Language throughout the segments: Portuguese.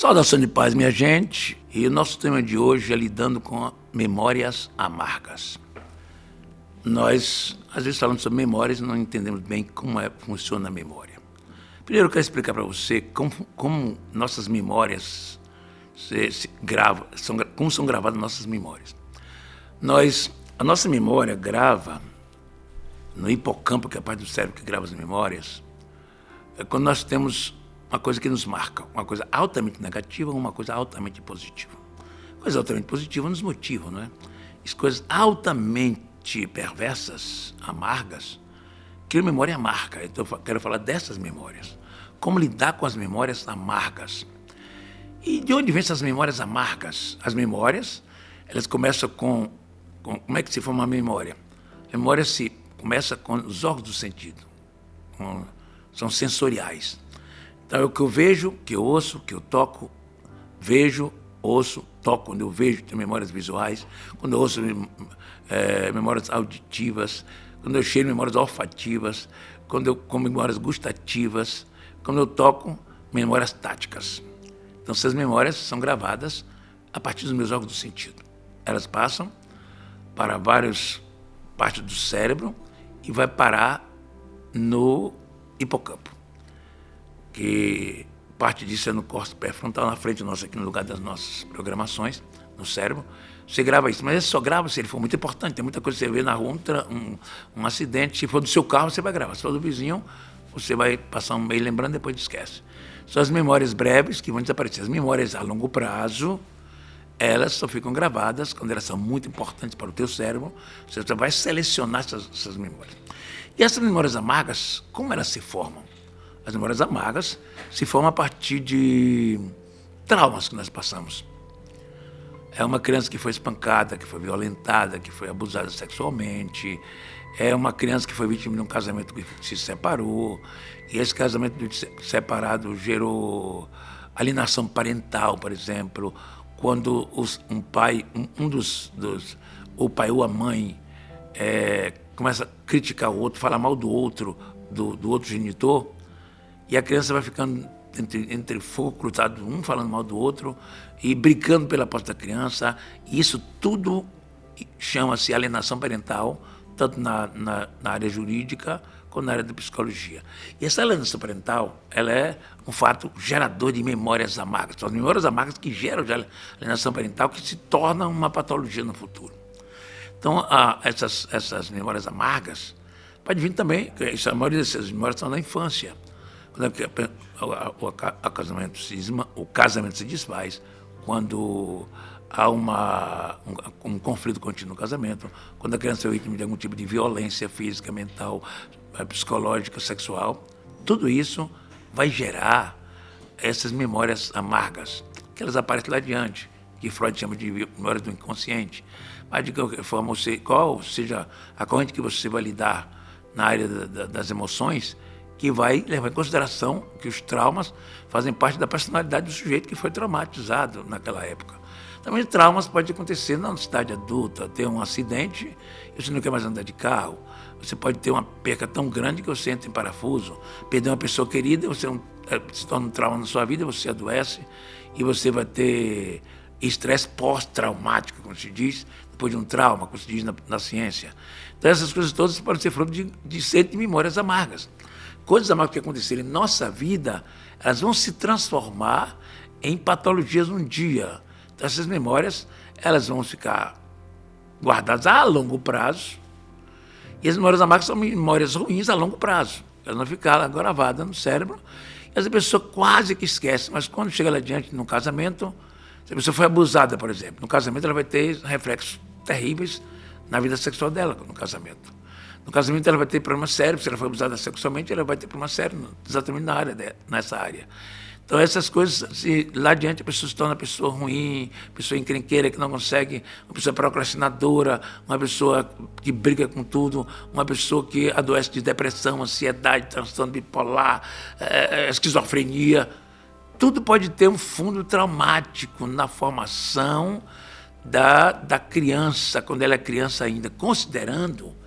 Saudação de paz, minha gente. E o nosso tema de hoje é lidando com memórias amargas. Nós, às vezes, falando sobre memórias, não entendemos bem como funciona a memória. Primeiro, eu quero explicar para você como nossas memórias se gravam, como são gravadas nossas memórias. A nossa memória grava no hipocampo, que é a parte do cérebro que grava as memórias, quando nós temos uma coisa que nos marca, uma coisa altamente negativa ou uma coisa altamente positiva. Coisas altamente positivas nos motivam, não é? As coisas altamente perversas, amargas, que a memória marca. Então eu quero falar dessas memórias. Como lidar com as memórias amargas. E de onde vêm essas memórias amargas? As memórias, elas começam com como é que se forma uma memória? A memória começa com os órgãos do sentido. São sensoriais. Então, é o que eu vejo, que eu ouço, que eu toco, vejo, ouço, toco. Quando eu vejo, tenho memórias visuais. Quando eu ouço, memórias auditivas. Quando eu cheiro, memórias olfativas. Quando eu como, memórias gustativas. Quando eu toco, memórias táticas. Então, essas memórias são gravadas a partir dos meus órgãos do sentido. Elas passam para várias partes do cérebro e vai parar no hipocampo, que parte disso é no córtex pré-frontal, na frente nossa, aqui no lugar das nossas programações, no cérebro. Você grava isso, mas ele só grava se ele for muito importante. Tem muita coisa que você vê na rua, um acidente. Se for do seu carro, você vai gravar. Se for do vizinho, você vai passar um mês lembrando, depois esquece. São as memórias breves que vão desaparecer. As memórias a longo prazo, elas só ficam gravadas quando elas são muito importantes para o teu cérebro. Você vai selecionar essas memórias. E essas memórias amargas, como elas se formam? As memórias amargas se formam a partir de traumas que nós passamos. É uma criança que foi espancada, que foi violentada, que foi abusada sexualmente. É uma criança que foi vítima de um casamento que se separou. E esse casamento separado gerou alienação parental, por exemplo. Quando um pai, o pai ou a mãe começa a criticar o outro, falar mal do outro, do outro genitor, e a criança vai ficando entre fogo cruzado, um falando mal do outro e brigando pela posse da criança. E isso tudo chama-se alienação parental, tanto na área jurídica quanto na área da psicologia. E essa alienação parental, ela é um fato gerador de memórias amargas. São as memórias amargas que geram alienação parental, que se tornam uma patologia no futuro. Então, essas memórias amargas pode vir também, a maioria dessas memórias são da infância. Quando o casamento se desfaz, quando há um conflito contínuo no casamento, quando a criança é vítima de algum tipo de violência física, mental, psicológica, sexual, tudo isso vai gerar essas memórias amargas, que elas aparecem lá adiante, que Freud chama de memórias do inconsciente. Mas de qualquer forma, qual seja a corrente que você vai lidar na área das emoções, que vai levar em consideração que os traumas fazem parte da personalidade do sujeito que foi traumatizado naquela época. Também traumas podem acontecer na cidade adulta, ter um acidente e você não quer mais andar de carro. Você pode ter uma perca tão grande que você entra em parafuso, perder uma pessoa querida, você se torna um trauma na sua vida, você adoece e você vai ter estresse pós-traumático, como se diz, depois de um trauma, como se diz na ciência. Então essas coisas todas podem ser fruto de memórias amargas. Coisas amargas que acontecerem em nossa vida, elas vão se transformar em patologias um dia. Então, essas memórias, elas vão ficar guardadas a longo prazo. E as memórias amargas são memórias ruins a longo prazo. Elas vão ficar gravadas no cérebro. E essa pessoa quase que esquece. Mas quando chega lá adiante no casamento, se a pessoa foi abusada, por exemplo, no casamento ela vai ter reflexos terríveis na vida sexual dela no casamento. No casamento ela vai ter problemas sérios, se ela foi abusada sexualmente, ela vai ter problemas sérios exatamente nessa área. Então essas coisas, lá adiante a pessoa se torna uma pessoa ruim, pessoa encrenqueira que não consegue, uma pessoa procrastinadora, uma pessoa que briga com tudo, uma pessoa que adoece de depressão, ansiedade, transtorno bipolar, esquizofrenia. Tudo pode ter um fundo traumático na formação da criança, quando ela é criança ainda, considerando.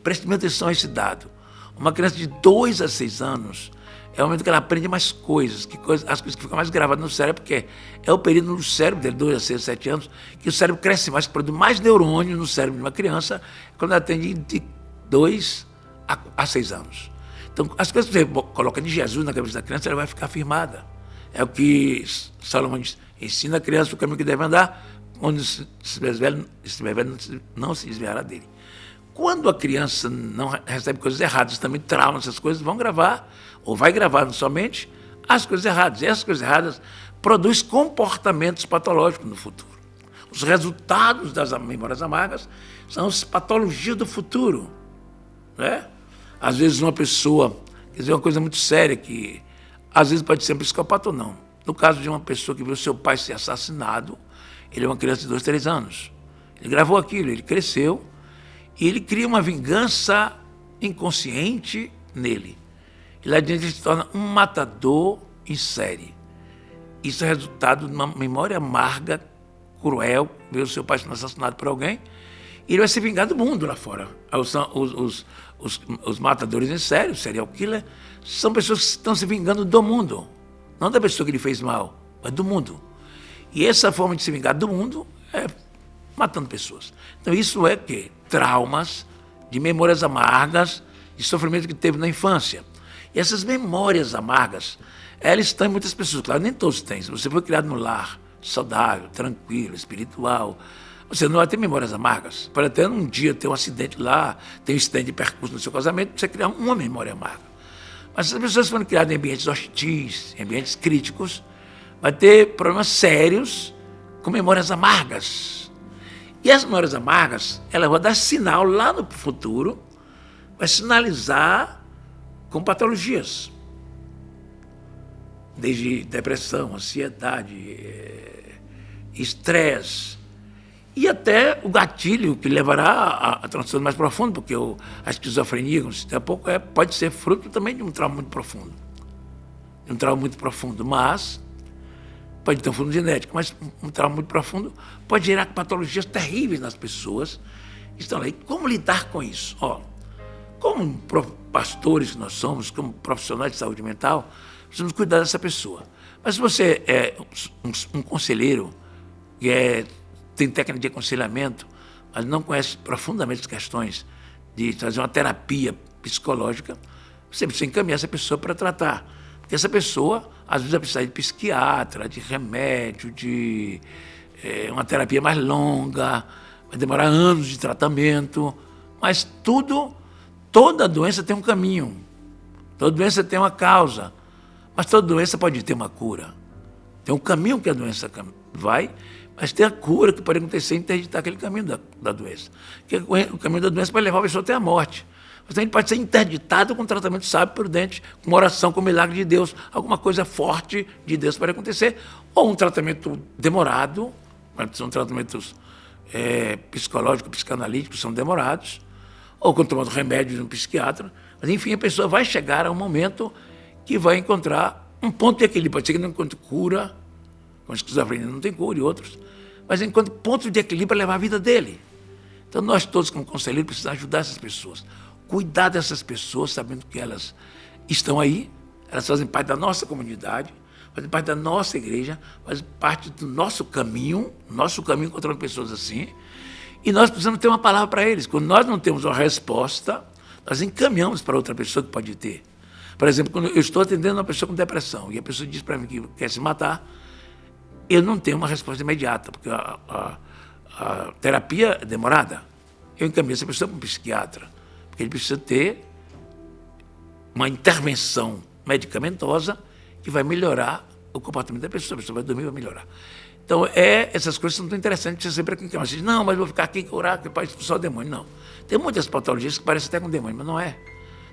Preste atenção a esse dado. Uma criança de 2 a 6 anos é o momento que ela aprende mais coisas, as coisas que ficam mais gravadas no cérebro, porque é o período do cérebro, de 2 a 6, 7 anos, que o cérebro cresce mais, produz mais neurônios no cérebro de uma criança, quando ela tem de 2 a 6 anos. Então, as coisas que você coloca de Jesus na cabeça da criança, ela vai ficar firmada. É o que Salomão diz: ensina a criança o caminho que deve andar, quando estiver velho, não se desviará dele. Quando a criança não recebe coisas erradas, também traumas, essas coisas vão gravar, ou vai gravar somente as coisas erradas. E essas coisas erradas produzem comportamentos patológicos no futuro. Os resultados das memórias amargas são as patologias do futuro. Né? Às vezes uma pessoa, quer dizer, uma coisa muito séria, que às vezes pode ser um psicopata ou não. No caso de uma pessoa que viu seu pai ser assassinado, ele é uma criança de 2, 3 anos. Ele gravou aquilo, ele cresceu, e ele cria uma vingança inconsciente nele. E lá adiante ele se torna um matador em série. Isso é resultado de uma memória amarga, cruel, ver o seu pai sendo assassinado por alguém, e ele vai se vingar do mundo lá fora. Os matadores em série, o serial killer, são pessoas que estão se vingando do mundo. Não da pessoa que ele fez mal, mas do mundo. E essa forma de se vingar do mundo é matando pessoas. Então isso é que traumas, de memórias amargas, de sofrimento que teve na infância. E essas memórias amargas, elas estão em muitas pessoas. Claro, nem todos têm. Se você foi criado no lar, saudável, tranquilo, espiritual, você não vai ter memórias amargas. Pode até um dia ter um acidente lá, ter um incidente de percurso no seu casamento, você criar uma memória amarga. Mas se as pessoas forem criadas em ambientes hostis, em ambientes críticos, vai ter problemas sérios com memórias amargas. E as memórias amargas, ela vai dar sinal lá no futuro, vai sinalizar com patologias. Desde depressão, ansiedade, estresse, e até o gatilho que levará a transtorno mais profundo, porque a esquizofrenia, daqui a pouco, pode ser fruto também de um trauma muito profundo. De um trauma muito profundo, mas pode ter um fundo genético, mas um trauma muito profundo pode gerar patologias terríveis nas pessoas que estão lá. E como lidar com isso? Como pastores que nós somos, como profissionais de saúde mental, precisamos cuidar dessa pessoa. Mas se você é um conselheiro que tem técnica de aconselhamento, mas não conhece profundamente as questões de fazer uma terapia psicológica, você precisa encaminhar essa pessoa para tratar. Porque essa pessoa, às vezes, vai precisar de psiquiatra, de remédio, de uma terapia mais longa, vai demorar anos de tratamento, mas toda doença tem um caminho, toda doença tem uma causa, mas toda doença pode ter uma cura. Tem um caminho que a doença vai, mas tem a cura que pode acontecer interditar aquele caminho da doença. Porque o caminho da doença pode levar a pessoa até a morte. Mas também pode ser interditado com um tratamento sábio, prudente, com uma oração, com o milagre de Deus. Alguma coisa forte de Deus pode acontecer. Ou um tratamento demorado, são tratamentos psicológicos, psicanalíticos, são demorados. Ou quando tomando remédio de um psiquiatra. Mas, enfim, a pessoa vai chegar a um momento que vai encontrar um ponto de equilíbrio. Pode ser que não encontre cura, com esquizofrenia não tem cura e outros, mas encontre ponto de equilíbrio para levar a vida dele. Então, nós todos, como conselheiros, precisamos ajudar essas pessoas. Cuidar dessas pessoas, sabendo que elas estão aí, elas fazem parte da nossa comunidade, fazem parte da nossa igreja, fazem parte do nosso caminho encontrando pessoas assim, e nós precisamos ter uma palavra para eles. Quando nós não temos uma resposta, nós encaminhamos para outra pessoa que pode ter. Por exemplo, quando eu estou atendendo uma pessoa com depressão, e a pessoa diz para mim que quer se matar, eu não tenho uma resposta imediata, porque a terapia é demorada. Eu encaminho essa pessoa para um psiquiatra, porque ele precisa ter uma intervenção medicamentosa que vai melhorar o comportamento da pessoa. A pessoa vai dormir e vai melhorar. Então, essas coisas são tão interessantes. Você sempre encaminha. Você diz, não, mas vou ficar aqui e orar, que pode expulsar o demônio. Não. Tem muitas patologias que parecem até com demônio, mas não é.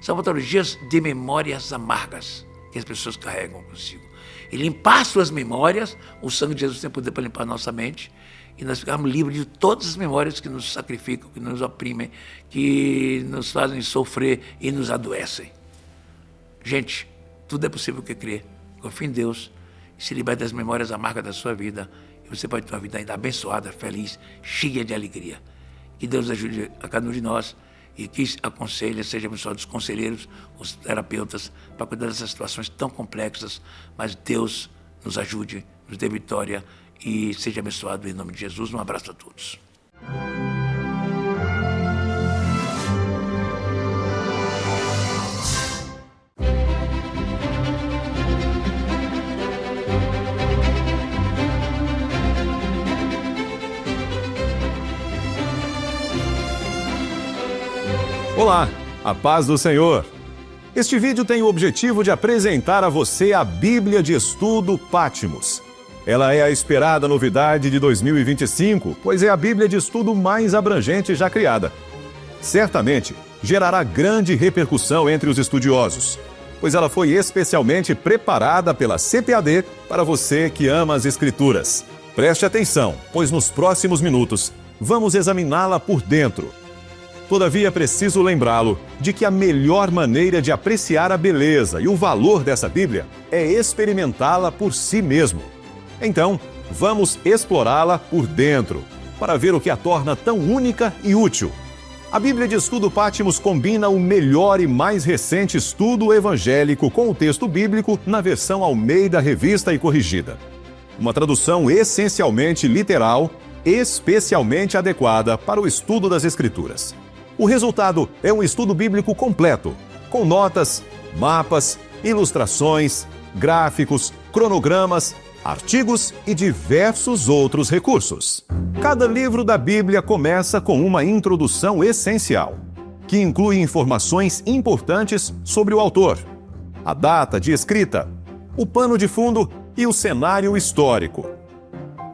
São patologias de memórias amargas que as pessoas carregam consigo. E limpar suas memórias, o sangue de Jesus tem poder para limpar a nossa mente, e nós ficarmos livres de todas as memórias que nos sacrificam, que nos oprimem, que nos fazem sofrer e nos adoecem. Gente, tudo é possível que crê. Confie em Deus e se liberte das memórias amargas da sua vida, e você pode ter uma vida ainda abençoada, feliz, cheia de alegria. Que Deus ajude a cada um de nós e que aconselha, seja abençoado os conselheiros, os terapeutas, para cuidar dessas situações tão complexas, mas Deus nos ajude, nos dê vitória e seja abençoado em nome de Jesus. Um abraço a todos. Olá, a paz do Senhor. Este vídeo tem o objetivo de apresentar a você a Bíblia de Estudo Patmos. Ela é a esperada novidade de 2025, pois é a Bíblia de estudo mais abrangente já criada. Certamente, gerará grande repercussão entre os estudiosos, pois ela foi especialmente preparada pela CPAD para você que ama as Escrituras. Preste atenção, pois nos próximos minutos vamos examiná-la por dentro. Todavia, preciso lembrá-lo de que a melhor maneira de apreciar a beleza e o valor dessa Bíblia é experimentá-la por si mesmo. Então, vamos explorá-la por dentro, para ver o que a torna tão única e útil. A Bíblia de Estudo Patmos combina o melhor e mais recente estudo evangélico com o texto bíblico na versão Almeida Revista e Corrigida. Uma tradução essencialmente literal, especialmente adequada para o estudo das Escrituras. O resultado é um estudo bíblico completo, com notas, mapas, ilustrações, gráficos, cronogramas, artigos e diversos outros recursos. Cada livro da Bíblia começa com uma introdução essencial, que inclui informações importantes sobre o autor, a data de escrita, o pano de fundo e o cenário histórico.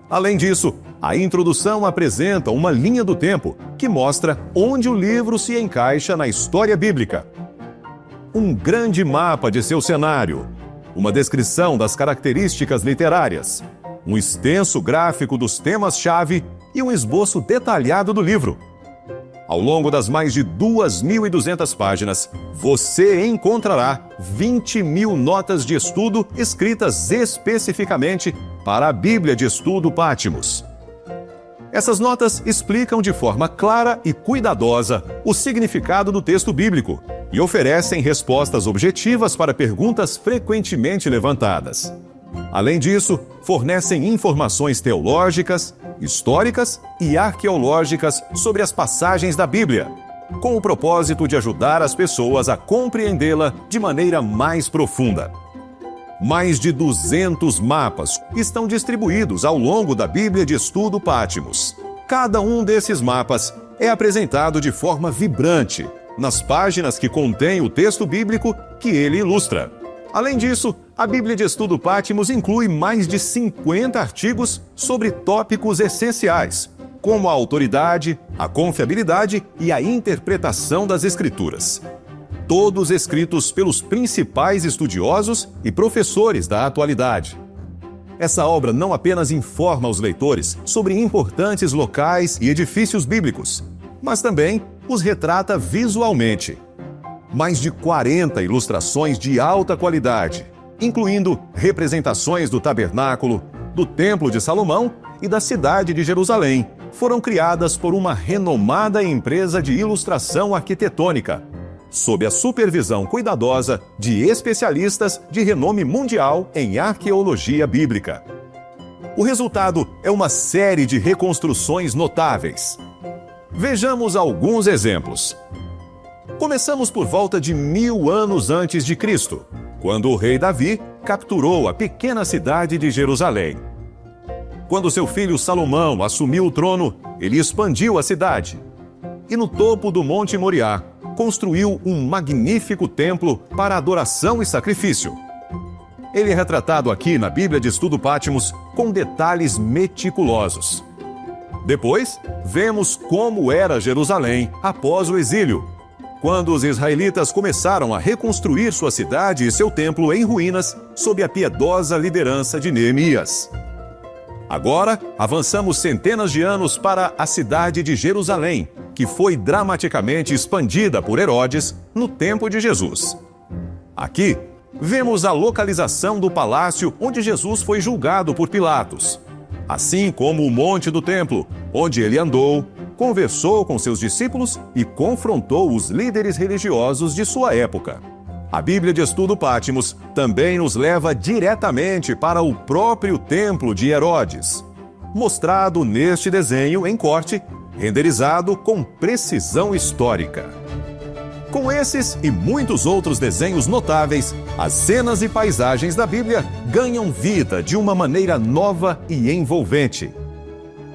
Além disso, a introdução apresenta uma linha do tempo que mostra onde o livro se encaixa na história bíblica. Um grande mapa de seu cenário, uma descrição das características literárias, um extenso gráfico dos temas-chave e um esboço detalhado do livro. Ao longo das mais de 2.200 páginas, você encontrará 20.000 notas de estudo escritas especificamente para a Bíblia de Estudo Patmos. Essas notas explicam de forma clara e cuidadosa o significado do texto bíblico e oferecem respostas objetivas para perguntas frequentemente levantadas. Além disso, fornecem informações teológicas, históricas e arqueológicas sobre as passagens da Bíblia, com o propósito de ajudar as pessoas a compreendê-la de maneira mais profunda. Mais de 200 mapas estão distribuídos ao longo da Bíblia de Estudo Patmos. Cada um desses mapas é apresentado de forma vibrante nas páginas que contêm o texto bíblico que ele ilustra. Além disso, a Bíblia de Estudo Patmos inclui mais de 50 artigos sobre tópicos essenciais, como a autoridade, a confiabilidade e a interpretação das Escrituras. Todos escritos pelos principais estudiosos e professores da atualidade. Essa obra não apenas informa os leitores sobre importantes locais e edifícios bíblicos, mas também os retrata visualmente. Mais de 40 ilustrações de alta qualidade, incluindo representações do tabernáculo, do Templo de Salomão e da cidade de Jerusalém, foram criadas por uma renomada empresa de ilustração arquitetônica, sob a supervisão cuidadosa de especialistas de renome mundial em arqueologia bíblica. O resultado é uma série de reconstruções notáveis. Vejamos alguns exemplos. Começamos por volta de 1000 anos antes de Cristo, quando o rei Davi capturou a pequena cidade de Jerusalém. Quando seu filho Salomão assumiu o trono, ele expandiu a cidade. E no topo do Monte Moriá, construiu um magnífico templo para adoração e sacrifício. Ele é retratado aqui na Bíblia de Estudo Patmos com detalhes meticulosos. Depois, vemos como era Jerusalém após o exílio, quando os israelitas começaram a reconstruir sua cidade e seu templo em ruínas sob a piedosa liderança de Neemias. Agora, avançamos centenas de anos para a cidade de Jerusalém, que foi dramaticamente expandida por Herodes no tempo de Jesus. Aqui, vemos a localização do palácio onde Jesus foi julgado por Pilatos, assim como o Monte do Templo, onde ele andou, conversou com seus discípulos e confrontou os líderes religiosos de sua época. A Bíblia de Estudo Patmos também nos leva diretamente para o próprio templo de Herodes, mostrado neste desenho em corte, renderizado com precisão histórica. Com esses e muitos outros desenhos notáveis, as cenas e paisagens da Bíblia ganham vida de uma maneira nova e envolvente.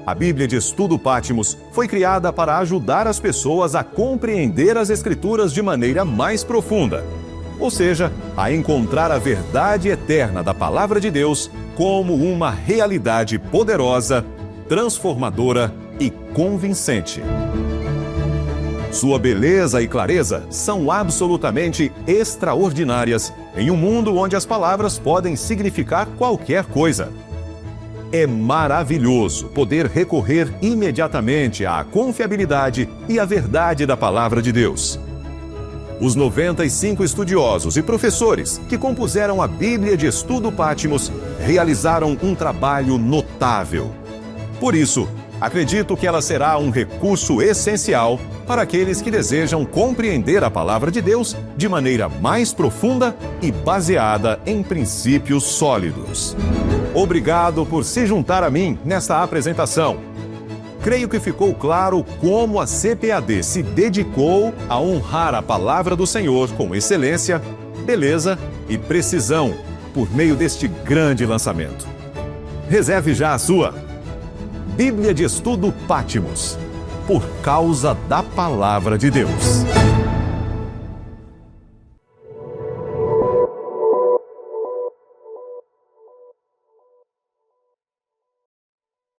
A Bíblia de Estudo Patmos foi criada para ajudar as pessoas a compreender as Escrituras de maneira mais profunda, ou seja, a encontrar a verdade eterna da Palavra de Deus como uma realidade poderosa, transformadora e convincente. Sua beleza e clareza são absolutamente extraordinárias em um mundo onde as palavras podem significar qualquer coisa. É maravilhoso poder recorrer imediatamente à confiabilidade e à verdade da Palavra de Deus. Os 95 estudiosos e professores que compuseram a Bíblia de Estudo Patmos realizaram um trabalho notável. Por isso, acredito que ela será um recurso essencial para aqueles que desejam compreender a Palavra de Deus de maneira mais profunda e baseada em princípios sólidos. Obrigado por se juntar a mim nesta apresentação. Creio que ficou claro como a CPAD se dedicou a honrar a Palavra do Senhor com excelência, beleza e precisão por meio deste grande lançamento. Reserve já a sua Bíblia de Estudo Patmos, por causa da Palavra de Deus.